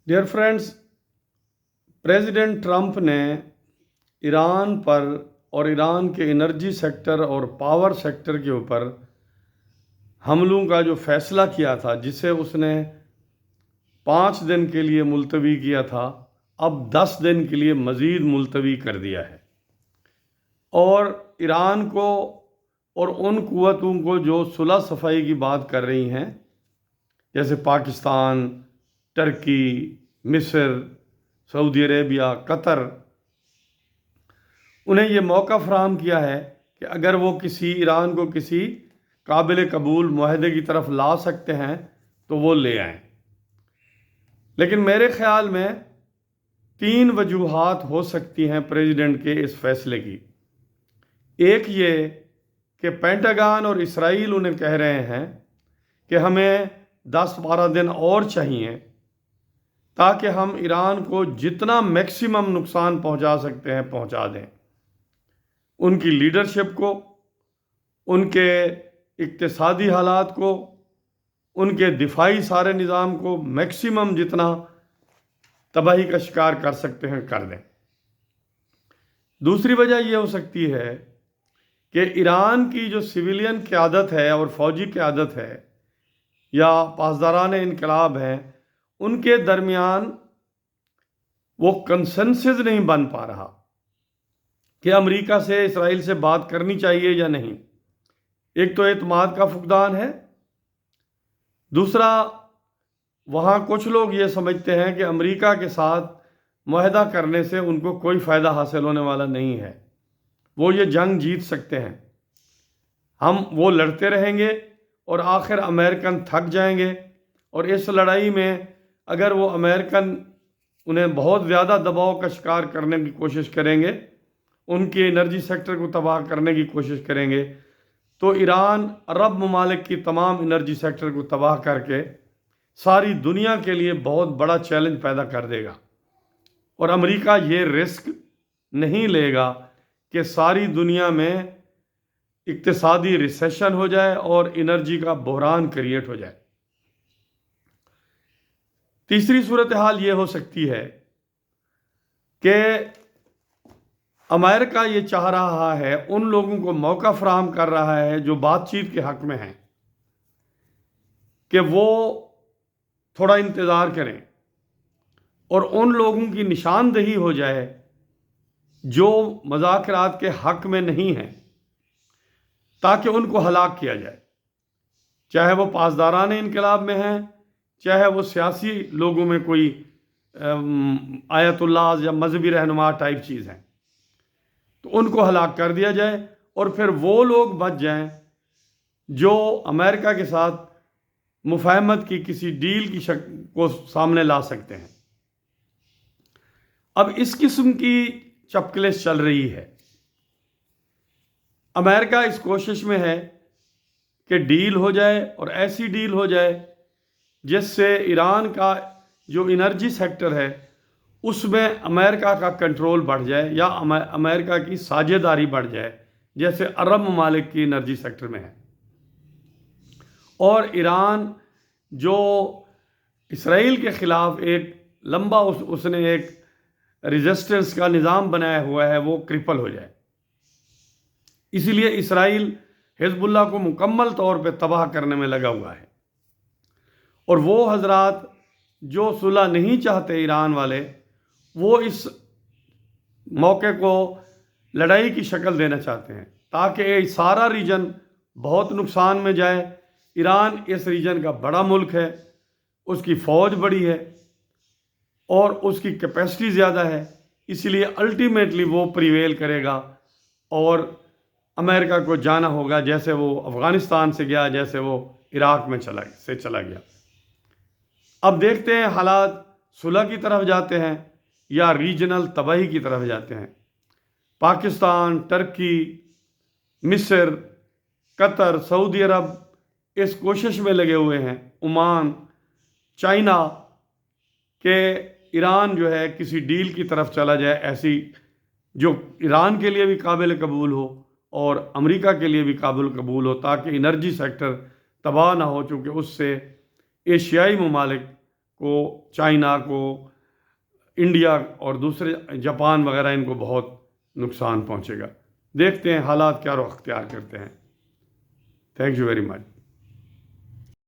Dear friends, president Trump ने Iran पर और ईरान के एनर्जी सेक्टर और पावर सेक्टर के ऊपर हमलों का जो फैसला किया था, जिसे उसने 5 दिन के लिए मुलतवी किया था, अब 10 दिन के लिए मज़ीद मुलतवी कर दिया है। और ईरान को और उन क़ुव्वतों को जो सुलह सफ़ाई की बात कर रही हैं, जैसे पाकिस्तान, टर्की, मिस्र, सऊदी अरेबिया, कतर, उन्हें ये मौका फराहम किया है कि अगर वो ईरान को किसी काबिल कबूल मुआहदे की तरफ ला सकते हैं तो वो ले आएं। लेकिन मेरे ख़्याल में 3 वजूहात हो सकती हैं प्रेसिडेंट के इस फैसले की। एक ये कि पेंटागन और इसराइल उन्हें कह रहे हैं कि हमें 10-12 दिन और चाहिए ताकि हम ईरान को जितना मैक्सिमम नुकसान पहुंचा सकते हैं पहुंचा दें। उनकी लीडरशिप को, उनके इक्तिसादी हालात को, उनके दिफाई सारे निज़ाम को मैक्सिमम जितना तबाही का शिकार कर सकते हैं कर दें। दूसरी वजह यह हो सकती है कि ईरान की जो सिविलियन क़यादत है और फ़ौजी क़यादत है या पासदारान इनकलाब हैं, उनके दरमियान वो कंसेंसस नहीं बन पा रहा कि अमेरिका से, इसराइल से बात करनी चाहिए या नहीं। एक तो एतमाद का फुकदान है, दूसरा वहाँ कुछ लोग ये समझते हैं कि अमेरिका के साथ मुआहदा करने से उनको कोई फ़ायदा हासिल होने वाला नहीं है, वो ये जंग जीत सकते हैं, वो लड़ते रहेंगे और आखिर अमेरिकन थक जाएंगे। और इस लड़ाई में अगर वो अमेरिकन उन्हें बहुत ज़्यादा दबाव का शिकार करने की कोशिश करेंगे, उनके एनर्जी सेक्टर को तबाह करने की कोशिश करेंगे, तो ईरान अरब ममालिक की तमाम एनर्जी सेक्टर को तबाह करके सारी दुनिया के लिए बहुत बड़ा चैलेंज पैदा कर देगा। और अमेरिका ये रिस्क नहीं लेगा कि सारी दुनिया में इक्तिसादी रिसेशन हो जाए और एनर्जी का बहरान क्रिएट हो जाए। तीसरी सूरत हाल ये हो सकती है कि अमेरिका ये चाह रहा है, उन लोगों को मौका फराहम कर रहा है जो बातचीत के हक़ में हैं, कि वो थोड़ा इंतज़ार करें और उन लोगों की निशानदही हो जाए जो मुज़ाकरात के हक़ में नहीं हैं, ताकि उनको हलाक किया जाए, चाहे वो पासदारान इनकलाब में हैं, चाहे वो सियासी लोगों में कोई आयतुल्लाह या मजहबी रहनुमा टाइप चीज़ हैं, तो उनको हलाक कर दिया जाए और फिर वो लोग बच जाएं जो अमेरिका के साथ मुफाहमत की किसी डील की को सामने ला सकते हैं। अब इस किस्म की चपकलेस चल रही है। अमेरिका इस कोशिश में है कि डील हो जाए और ऐसी डील हो जाए जिससे ईरान का जो एनर्जी सेक्टर है उसमें अमेरिका का कंट्रोल बढ़ जाए या अमेरिका की साझेदारी बढ़ जाए, जैसे अरब ममालिक की एनर्जी सेक्टर में है। और ईरान जो इसराइल के ख़िलाफ़ एक लंबा उसने एक रेजिस्टेंस का निज़ाम बनाया हुआ है, वो क्रिपल हो जाए। इसीलिए इसराइल हिज़्बुल्लाह को मुकम्मल तौर पे तबाह करने में लगा हुआ है। और वो हजरात जो सुलह नहीं चाहते ईरान वाले, वो इस मौके को लड़ाई की शक्ल देना चाहते हैं ताकि ये सारा रीजन बहुत नुकसान में जाए। ईरान इस रीजन का बड़ा मुल्क है, उसकी फ़ौज बड़ी है और उसकी कैपेसिटी ज़्यादा है, इसलिए अल्टीमेटली वो प्रिवेल करेगा और अमेरिका को जाना होगा, जैसे वो अफ़गानिस्तान से गया, जैसे वो इराक़ में चला गया। अब देखते हैं हालात सुलह की तरफ जाते हैं या रीजनल तबाही की तरफ जाते हैं। पाकिस्तान, टर्की, मिस्र, कतर, सऊदी अरब इस कोशिश में लगे हुए हैं, ओमान, चाइना, के ईरान जो है किसी डील की तरफ चला जाए, ऐसी जो ईरान के लिए भी काबिल कबूल हो और अमेरिका के लिए भी काबिल कबूल हो, ताकि एनर्जी सेक्टर तबाह ना हो, चूँकि उससे एशियाई ममालिक کو، چائنا کو، انڈیا اور دوسرے جاپان وغیرہ ان کو بہت نقصان پہنچے گا۔ دیکھتے ہیں حالات کیا رخ اختیار کرتے ہیں۔ Thank you very much.